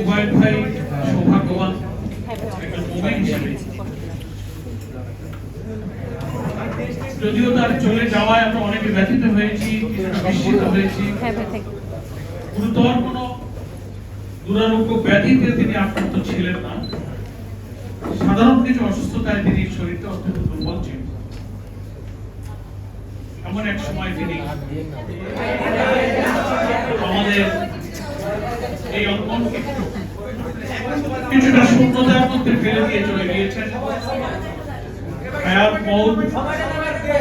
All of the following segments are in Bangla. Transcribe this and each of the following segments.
উবাইদ ভাই সৌভাগ্যবান একজন মুমিন হিসেবে, যদিও তার চলে যাওয়ায় আমরা অনেকে ব্যথিত হয়েছি, বিস্মিত হয়েছি। গুরুতর কোনো দুরারোগ্য ব্যাধিতে তিনি আক্রান্ত ছিলেন না, সাধারণ কিছু অসুস্থতায় তিনি শরীরটা অত্যন্ত দুর্বল ছিল। এমন এক সময় তিনি আমাদের এই অঙ্কনকে কিছুটা শূন্যতার মধ্যে ফেলে দিয়ে চলে গিয়েছেন। হায়াত মউত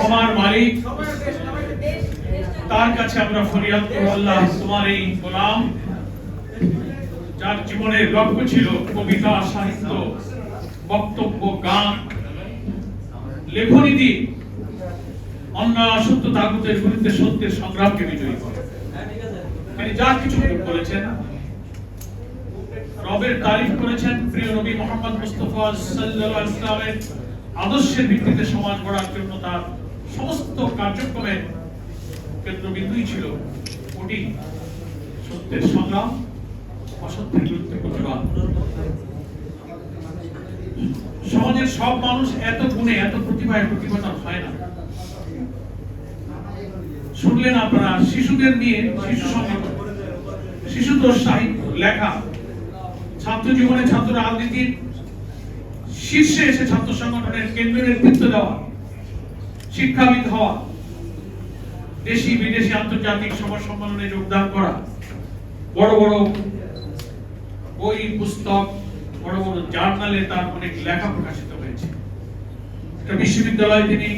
আমার মালিক, তার কাছে আমরা ফরিয়াদ করব, আল্লাহ তোমার এই গোলাম যার জীবনের লক্ষ্য ছিল কবিতা, সাহিত্য, বক্তব্য, গান, লেখনী দিয়ে অন্যায় সত্য তাগুতের বিরুদ্ধে সত্যের সংগ্রামকে বিজয়ী করে তিনি যা কিছু করেছেন, রবের তারিফ করেছেন, প্রিয় নবী মুহাম্মদ মুস্তাফা সাল্লাল্লাহু আলাইহি ওয়াসাল্লামের আদর্শের ভিত্তিতে সমাজ গড়ার জন্য তার সমস্ত কার্যক্রমের কেন্দ্রবিন্দুই ছিল ওটি সত্যের সংগ্রাম, অসত্যের বিরুদ্ধে প্রতিবাদ। সমাজের সব মানুষ এত গুণে, এত প্রতিভায় প্রতিভাবান হয় না। শুনলেন আপনারা শিশুদের নিয়ে শিশু সংগঠন, শিশুতোষ সাহিত্য লেখা, ছাত্র জীবনে ছাত্র রাজনীতির শীর্ষে এসে ছাত্র সংগঠনের কেন্দ্রীয় নেতৃত্ব দেওয়া, শিক্ষাবিদ হওয়া, দেশি বিদেশি আন্তর্জাতিক সভা সম্মেলনে যোগদান করা, বড় বড় বই পুস্তক, বড় বড় জার্নালে তার অনেক লেখা প্রকাশিত হয়েছে। একটা বিশ্ববিদ্যালয়ে তিনি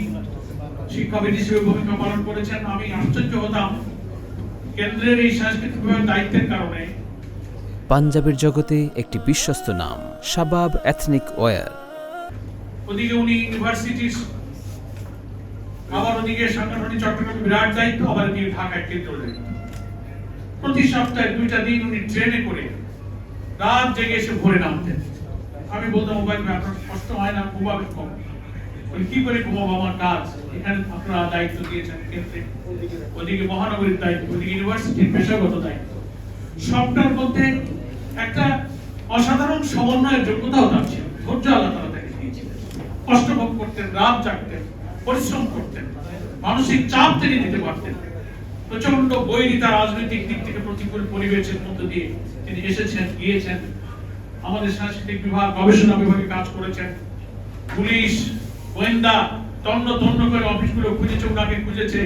শিক্ষাবিদ হিসেবে ভূমিকা পালন করেছেন। আমি আশ্চর্য হতাম কেন্দ্রের এই সাংস্কৃতিক বিভাগের দায়িত্বের কারণে। পাঞ্জাবের জগতে একটি বিশ্বস্ত নাম শাবাব এথনিক ওয়্যার। ওদিকে উনি ইউনিভার্সিটির, আবার ওদিকে সাংগঠনিক চট্টগ্রামে বিরাট দায়িত্ব, আবার এদিকে ঢাকায় কেন্দ্র দায়িত্ব। প্রতি সপ্তাহে 2টা দিন উনি ট্রেনে করে রাত জেগে এসে ভোরে নামতেন। আমি বলতাম উবাইদ ভাই আপনার কষ্ট হয় না? ঘুমাবেন কম। কি করে ঘুমাবো, আমার কাজ। এখানে আপনারা দায়িত্ব দিয়েছেন কেন্দ্রে, ওদিকে মহানগরীর দায়িত্ব, ওদিকে ইউনিভার্সিটির পেশাগত দায়িত্ব, সবটার মধ্যে একটা অসাধারণ সমন্বয়ের যোগ্যতাও তার ছিল। ধৈর্য আল্লাহ তাআলা তাকে দিয়েছিলেন। কষ্ট ভোগ করতেন, রাত জাগতেন, পরিশ্রম করতেন, মানসিক চাপ তিনি নিতে পারতেন। প্রচন্ড বৈরিতা রাজনৈতিক দিক থেকে প্রতিকূল পরিবেশের মধ্য দিয়ে তিনি এসেছেন, গিয়েছেন। আমাদের সাংস্কৃতিক বিভাগ, গবেষণা বিভাগে কাজ করেছেন। পুলিশ, গোয়েন্দা তন্ন তন্ন করে অফিসগুলো খুঁজেছে, ওনাকে খুঁজেছে,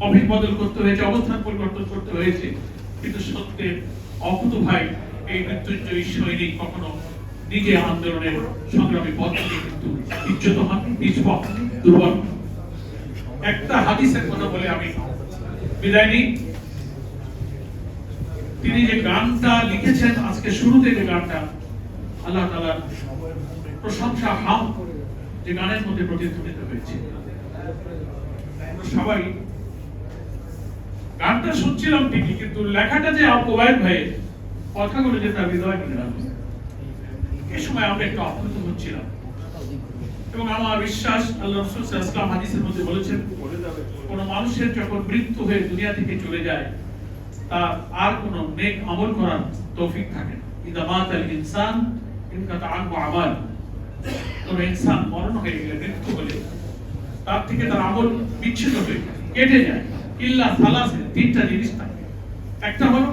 অফিস বদল করতে হয়েছে, অবস্থান পরিবর্তন করতে হয়েছে। কিন্তু সত্যের অকুত ভাই এই মৃত্যুঞ্জয়ী সৈনিক কখনো নিজে আন্দোলনের সংগ্রামী পথ থেকে কিন্তু বিচ্যুত হন, নিষ্পক্ষ, দুর্বল। একটা হাদিসের কথা বলে আমি বিদায় নিই। তিনি যে গানটা লিখেছেন, আজকে শুরু থেকে গানটা আল্লাহ তাআলার প্রশংসা, হাম যে গানের মধ্যে প্রতিধ্বনিত হয়েছে, সবাই গানটা শুনছিলাম ঠিকই, কিন্তু লেখাটা যে উবাইদ ভাইয়ের, কথাগুলো যে তার হৃদয় নিলাম, এই সময় আমরা একটু আপ্লুত হচ্ছিলাম। এবং আমার বিশ্বাস আল্লাহ রাসূল সাল্লাল্লাহু আলাইহি ওয়াসাল্লাম হাদিসের মধ্যে বলেছেন, কোন মানুষের যখন মৃত্যু হয়ে দুনিয়া থেকে চলে যায়, তার আর কোন নেক আমল করার তৌফিক থাকে না। ইদা মাতাল ইনসান ইনকাতা আনহু আমাল, কোন ইনসান মরণ হয়ে গেলে, মৃত্যু হলে তার থেকে তার আমল বিচ্ছিন্ন হয়ে কেটে যায়। ইল্লা সালাসে, 3টা জিনিস থাকে। একটা হলো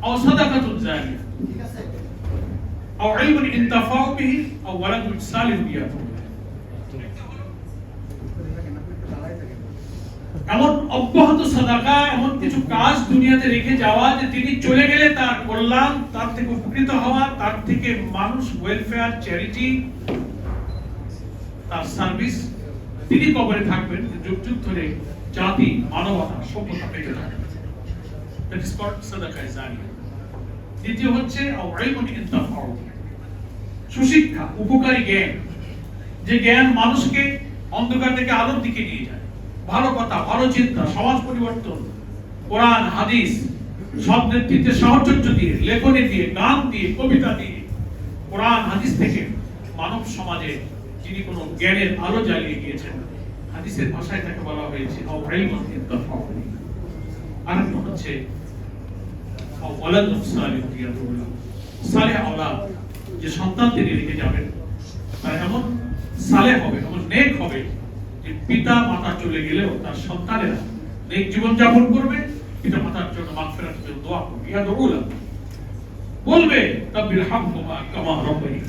আও সাদাকাতুন জারিয়া, আও ইলমুন ইনতাফাউ বিহি, আও ওয়ালাদুন সালিহুন ইয়াদউ। এমন অব্যাহত সাদাকা, এমন কিছু কাজ দুনিয়াতে রেখে যাওয়া যে তিনি চলে গেলে তার কল্যাণ, তার থেকে উপকৃত হওয়া, তার থেকে মানুষ ওয়েলফেয়ার, চ্যারিটি, তার সার্ভিস, তিনি কবরে থাকবেন, যুগ যুগ ধরে জাতি, মানবতা, সভ্যতা পেতে থাকবে। দ্যাট ইজ কল্ড সাদাকা জারিয়া। দ্বিতীয় হচ্ছে ইলমুন ইনতাফাউ, সুশিক্ষা, উপকারী জ্ঞান, যে জ্ঞান মানুষকে অন্ধকার থেকে আলোর দিকে নিয়ে যায়। ভালো কথা, ভালো চিন্তা, সমাজ পরিবর্তন, কোরআন হাদিস সব নেতৃত্বে সাহচর্য দিয়ে, লেখনী দিয়ে, গান দিয়ে, কবিতা দিয়ে, কোরআন হাদিস থেকে মানব সমাজে যিনি কোনো জ্ঞানের আলো জ্বালিয়ে গিয়েছেন, হাদিসের ভাষায় তাকে বলা হয়েছে ইলমুন ইনতাফাউ। আরেকটা হচ্ছে ওয়ালাদুন সালিহুন ইয়াদউ, সালেহ আওলাদ, যে সন্তান তিনি রেখে যাবেন তারা এমন সালেহ হবে, এমন নেক হবে যে পিতা মাতা চলে গেলেও তার সন্তানেরা নেক জীবন যাপন করবে, পিতা মাতার জন্য মাগফিরাতের জন্য দোয়া করবে, ইয়া দরুলা বলবে রাব্বির হামহুমা কামা রাব্বায়ানি